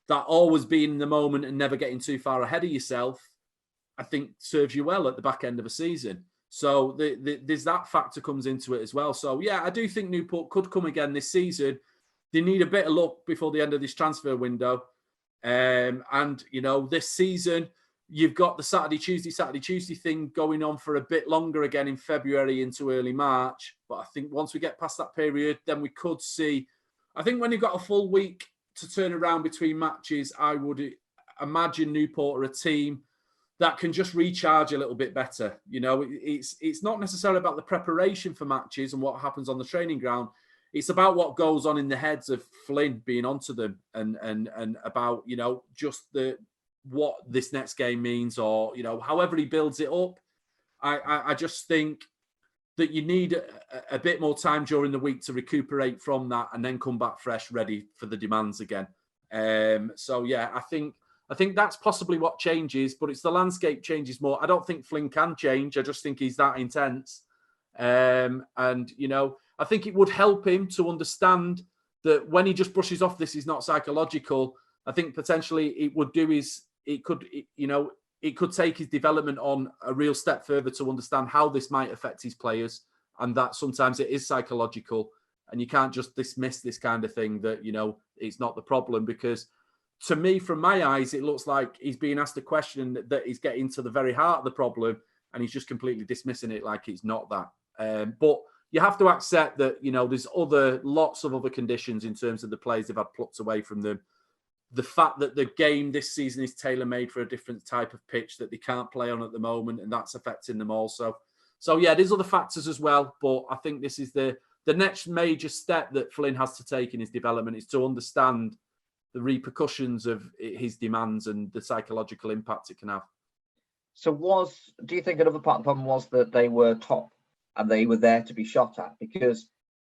always being in the moment and never getting too far ahead of yourself, I think serves you well at the back end of a season. So there's that factor comes into it as well. So, yeah, I do think Newport could come again this season. They need a bit of luck before the end of this transfer window. This season, you've got the Saturday, Tuesday thing going on for a bit longer again in February into early March. But I think once we get past that period, then we could see, I think when you've got a full week to turn around between matches, I would imagine Newport are a team that can just recharge a little bit better. It's not necessarily about the preparation for matches and what happens on the training ground. It's about what goes on in the heads of Flynn being onto them and about, just what this next game means, or, however he builds it up. I just think that you need a bit more time during the week to recuperate from that and then come back fresh, ready for the demands again. I think that's possibly what changes, but it's the landscape changes more. I don't think Flynn can change. I just think he's that intense. I think it would help him to understand that when he just brushes off this is not psychological. I think potentially it could take his development on a real step further to understand how this might affect his players, and that sometimes it is psychological, and you can't just dismiss this kind of thing that, it's not the problem, because to me, from my eyes, it looks like he's being asked a question that is getting to the very heart of the problem, and he's just completely dismissing it like it's not that. But you have to accept that, there's lots of other conditions in terms of the players they've had plucked away from them. The fact that the game this season is tailor-made for a different type of pitch that they can't play on at the moment, and that's affecting them also. So, yeah, there's other factors as well, but I think this is the next major step that Flynn has to take in his development, is to understand the repercussions of his demands and the psychological impact it can have. So do you think another part of the problem was that they were top and they were there to be shot at? Because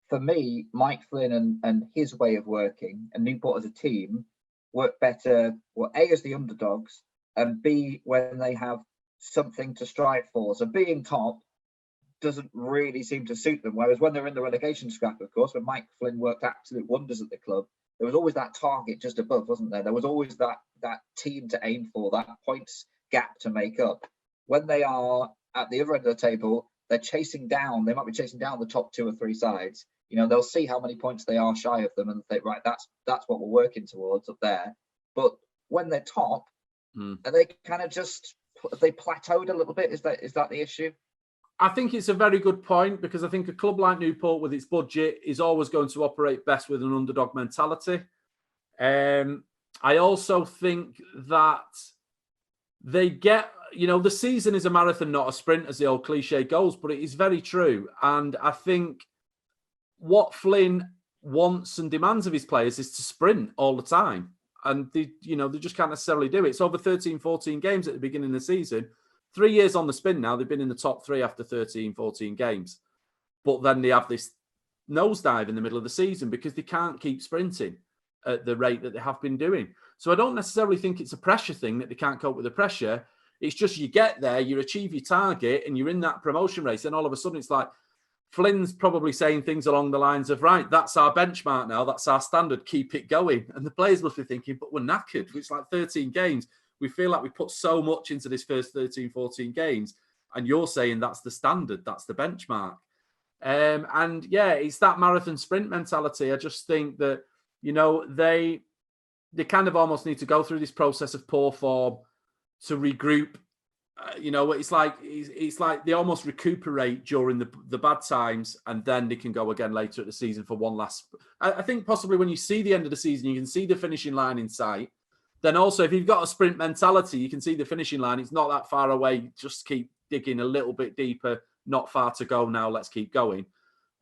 for me, Mike Flynn and his way of working and Newport as a team work better, well, A, as the underdogs, and B, when they have something to strive for. So being top doesn't really seem to suit them. Whereas when they're in the relegation scrap, of course, when Mike Flynn worked absolute wonders at the club, there was always that target just above, wasn't there? There was always that team to aim for, that points gap to make up. When they are at the other end of the table, they're chasing down. They might be chasing down the top 2 or 3 sides. You know, they'll see how many points they are shy of them and think, right, that's what we're working towards up there. But when they're top, and they kind of they plateaued a little bit. Is that the issue? I think it's a very good point, because I think a club like Newport with its budget is always going to operate best with an underdog mentality. I also think that they get, the season is a marathon, not a sprint, as the old cliche goes, but it is very true. And I think what Flynn wants and demands of his players is to sprint all the time. And they just can't necessarily do it. It's over 13, 14 games at the beginning of the season. 3 years on the spin now. They've been in the top 3 after 13, 14 games. But then they have this nosedive in the middle of the season because they can't keep sprinting at the rate that they have been doing. So I don't necessarily think it's a pressure thing that they can't cope with the pressure. It's just you get there, you achieve your target, and you're in that promotion race. And all of a sudden it's like Flynn's probably saying things along the lines of, right, that's our benchmark now. That's our standard. Keep it going. And the players must be thinking, but we're knackered. It's like 13 games. We feel like we put so much into this first 13, 14 games. And you're saying that's the standard. That's the benchmark. And yeah, it's that marathon sprint mentality. I just think that, they kind of almost need to go through this process of poor form to regroup. It's like they almost recuperate during the bad times, and then they can go again later at the season for one last. I think possibly when you see the end of the season, you can see the finishing line in sight. Then also, if you've got a sprint mentality, you can see the finishing line. It's not that far away. Just keep digging a little bit deeper. Not far to go now. Let's keep going.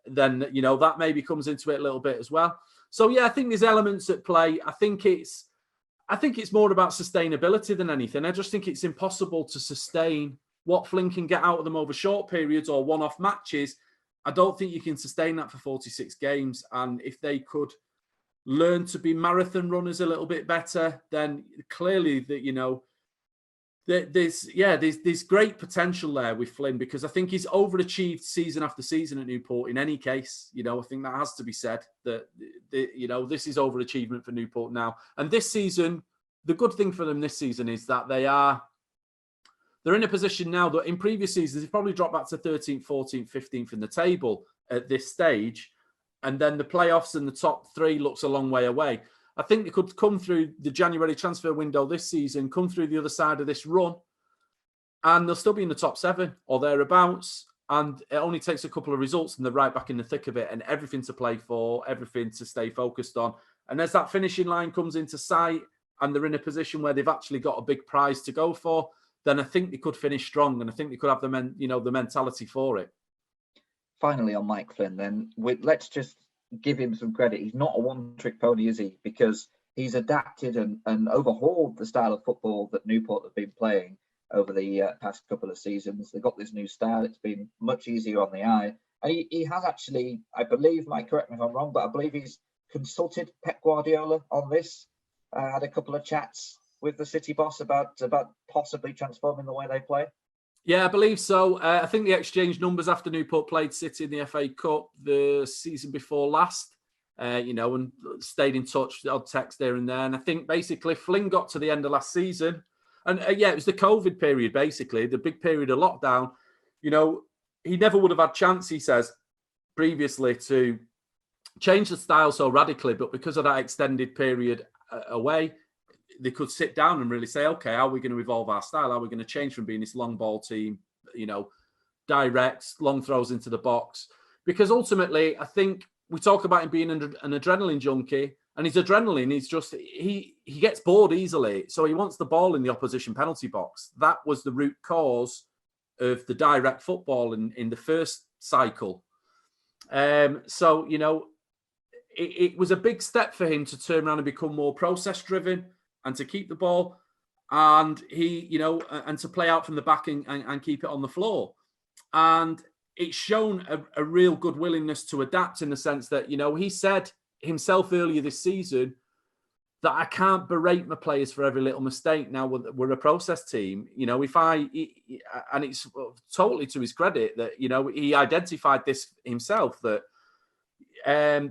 Then, that maybe comes into it a little bit as well. So, yeah, I think there's elements at play. I think it's more about sustainability than anything. I just think it's impossible to sustain what Flynn can get out of them over short periods or one-off matches. I don't think you can sustain that for 46 games. And if they could learn to be marathon runners a little bit better, then clearly that, there's great potential there with Flynn, because I think he's overachieved season after season at Newport in any case. I think that has to be said, that this is overachievement for Newport now. And this season, the good thing for them this season is that they're in a position now that in previous seasons, they've probably dropped back to 13th, 14th, 15th in the table at this stage. And then the playoffs and the top 3 looks a long way away. I think they could come through the January transfer window this season, come through the other side of this run, and they'll still be in the top 7 or thereabouts. And it only takes a couple of results and they're right back in the thick of it, and everything to play for, everything to stay focused on. And as that finishing line comes into sight and they're in a position where they've actually got a big prize to go for, then I think they could finish strong, and I think they could have the mentality for it. Finally, on Mike Flynn, then let's just give him some credit. He's not a one-trick pony, is he? Because he's adapted and overhauled the style of football that Newport have been playing over the past couple of seasons. They've got this new style. It's been much easier on the eye. And he has actually, I believe, Mike, correct me if I'm wrong, but I believe he's consulted Pep Guardiola on this. Had a couple of chats with the City boss about possibly transforming the way they play. Yeah, I believe so. I think they exchanged numbers after Newport played City in the FA Cup the season before last, and stayed in touch, the odd text there and there. And I think basically Flynn got to the end of last season. And it was the COVID period, basically, the big period of lockdown. He never would have had chance, he says, previously to change the style so radically. But because of that extended period away, they could sit down and really say, okay, how are we going to evolve our style? How are we going to change from being this long ball team, direct, long throws into the box? Because ultimately, I think we talk about him being an adrenaline junkie, and his adrenaline is just, he gets bored easily. So he wants the ball in the opposition penalty box. That was the root cause of the direct football in the first cycle. So, it was a big step for him to turn around and become more process driven and to keep the ball. and and to play out from the back and keep it on the floor. And it's shown a real good willingness to adapt, in the sense that, he said himself earlier this season that I can't berate my players for every little mistake. Now we're a process team. And it's totally to his credit that, he identified this himself, that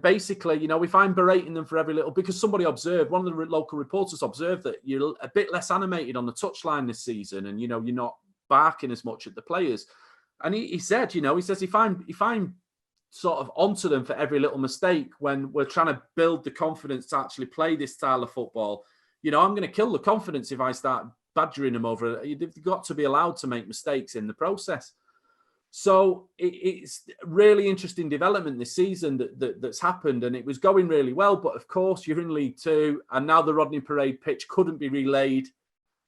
basically, if I'm berating them for every little, because somebody observed, one of the local reporters observed that you're a bit less animated on the touchline this season, and, you're not barking as much at the players. And he said, he says, if I'm sort of onto them for every little mistake when we're trying to build the confidence to actually play this style of football, I'm going to kill the confidence if I start badgering them over it. You've got to be allowed to make mistakes in the process. So it's really interesting development this season that's happened, and it was going really well. But of course, you're in League Two, and now the Rodney Parade pitch couldn't be relayed,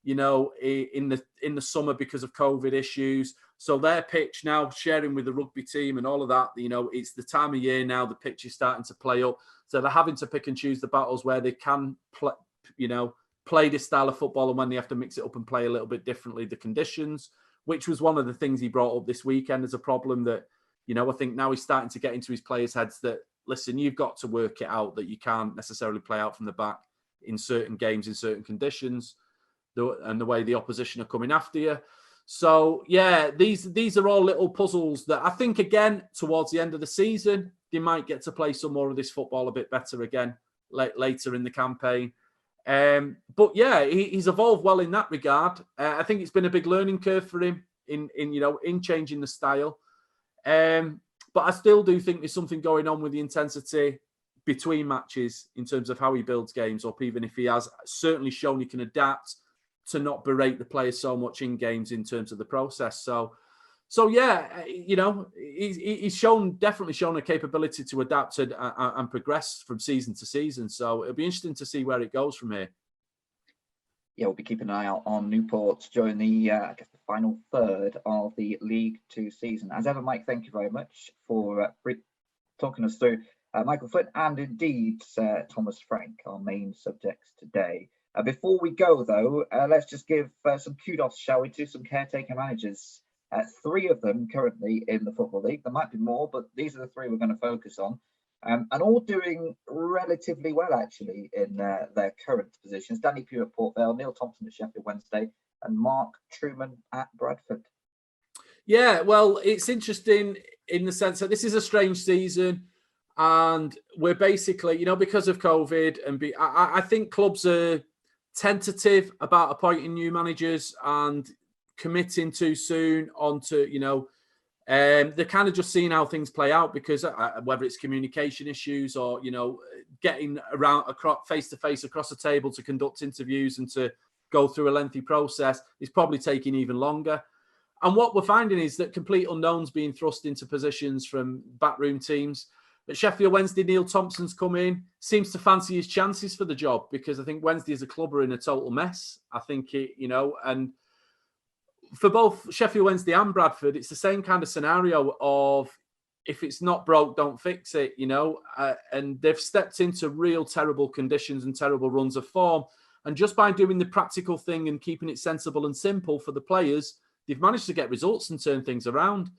in the summer because of COVID issues. So their pitch now sharing with the rugby team and all of that, it's the time of year now, the pitch is starting to play up. So they're having to pick and choose the battles where they can play this style of football, and when they have to mix it up and play a little bit differently, the conditions, which was one of the things he brought up this weekend as a problem that, I think now he's starting to get into his players' heads that, listen, you've got to work it out that you can't necessarily play out from the back in certain games, in certain conditions, and the way the opposition are coming after you. So, yeah, these are all little puzzles that I think, again, towards the end of the season, they might get to play some more of this football a bit better again later in the campaign. But, yeah, he's evolved well in that regard. I think it's been a big learning curve for him in changing the style. But I still do think there's something going on with the intensity between matches in terms of how he builds games up, even if he has certainly shown he can adapt to not berate the players so much in games in terms of the process. So yeah, he's definitely shown a capability to adapt and progress from season to season. So it'll be interesting to see where it goes from here. Yeah, we'll be keeping an eye out on Newport during the final third of the League Two season. As ever, Mike, thank you very much for talking us through Michael Flynn and indeed Thomas Frank, our main subjects today. Before we go, though, let's just give some kudos, shall we, to some caretaker managers. 3 of them currently in the Football League. There might be more, but these are the 3 we're going to focus on. And all doing relatively well, actually, in their current positions. Danny Pugh at Port Vale, Neil Thompson at Sheffield Wednesday, and Mark Truman at Bradford. Yeah, well, it's interesting in the sense that this is a strange season. And we're basically, because of COVID, and I think clubs are tentative about appointing new managers and committing too soon onto, they're kind of just seeing how things play out, because whether it's communication issues or, getting around face to face across a table to conduct interviews and to go through a lengthy process is probably taking even longer. And what we're finding is that complete unknowns being thrust into positions from backroom teams. At Sheffield Wednesday, Neil Thompson's come in, seems to fancy his chances for the job, because I think Wednesday as a club are in a total mess. I think and for both Sheffield Wednesday and Bradford, it's the same kind of scenario of if it's not broke, don't fix it, and they've stepped into real terrible conditions and terrible runs of form. And just by doing the practical thing and keeping it sensible and simple for the players, they've managed to get results and turn things around.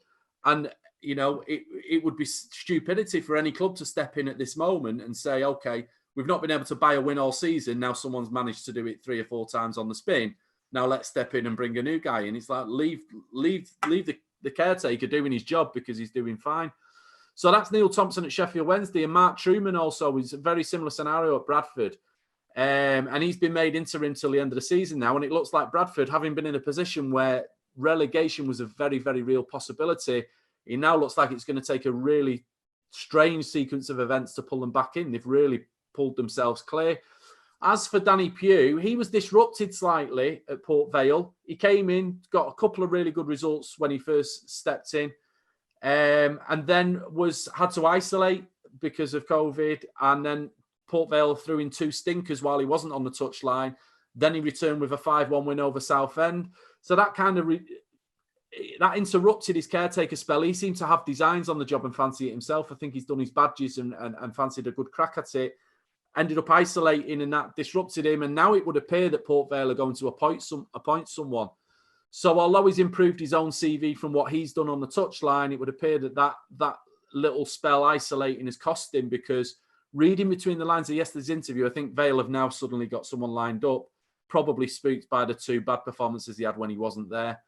And it would be stupidity for any club to step in at this moment and say, okay, we've not been able to buy a win all season. Now someone's managed to do it 3 or 4 times on the spin. Now let's step in and bring a new guy in. It's like, leave the caretaker doing his job, because he's doing fine. So that's Neil Thompson at Sheffield Wednesday. And Mark Truman also is a very similar scenario at Bradford. And he's been made interim till the end of the season now. And it looks like Bradford, having been in a position where relegation was a very, very real possibility, it now looks like it's going to take a really strange sequence of events to pull them back in. They've really pulled themselves clear. As for Danny Pugh, he was disrupted slightly at Port Vale. He came in, got a couple of really good results when he first stepped in, and then had to isolate because of COVID. And then Port Vale threw in 2 stinkers while he wasn't on the touchline. Then he returned with a 5-1 win over Southend. So that kind of that interrupted his caretaker spell. He seemed to have designs on the job and fancy it himself. I think he's done his badges and fancied a good crack at it. ended up isolating, and that disrupted him. And now it would appear that Port Vale are going to appoint someone. So although he's improved his own CV from what he's done on the touchline, it would appear that little spell isolating has cost him, because reading between the lines of yesterday's interview, I think Vale have now suddenly got someone lined up, probably spooked by the 2 bad performances he had when he wasn't there.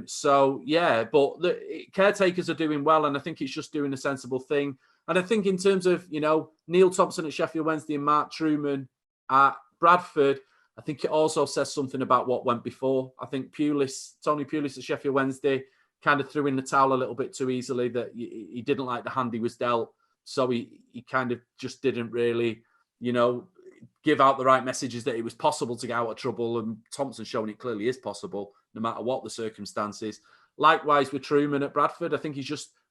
So, yeah, but the caretakers are doing well, and I think it's just doing a sensible thing. And I think in terms of, Neil Thompson at Sheffield Wednesday and Mark Trueman at Bradford, I think it also says something about what went before. I think Tony Pulis at Sheffield Wednesday kind of threw in the towel a little bit too easily, that he didn't like the hand he was dealt. So he kind of just didn't really, give out the right messages that it was possible to get out of trouble. And Thompson's shown it clearly is possible, no matter what the circumstances. Likewise with Trueman at Bradford, I think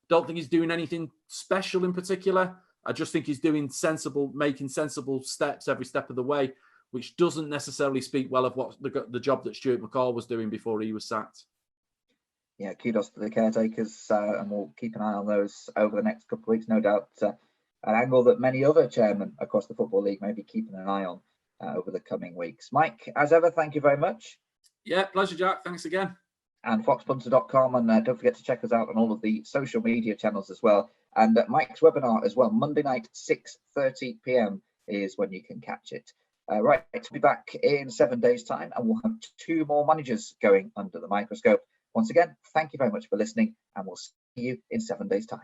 don't think he's doing anything special in particular. I just think he's making sensible steps every step of the way, which doesn't necessarily speak well of what the job that Stuart McCall was doing before he was sacked. Yeah, kudos to the caretakers, and we'll keep an eye on those over the next couple of weeks. No doubt an angle that many other chairmen across the Football League may be keeping an eye on over the coming weeks. Mike, as ever, thank you very much. Yeah, pleasure, Jack. Thanks again. And foxpunter.com, and don't forget to check us out on all of the social media channels as well. And Mike's webinar as well, Monday night, 6:30 p.m. is when you can catch it. Right, we'll be back in 7 days' time, and we'll have 2 more managers going under the microscope. Once again, thank you very much for listening, and we'll see you in 7 days' time.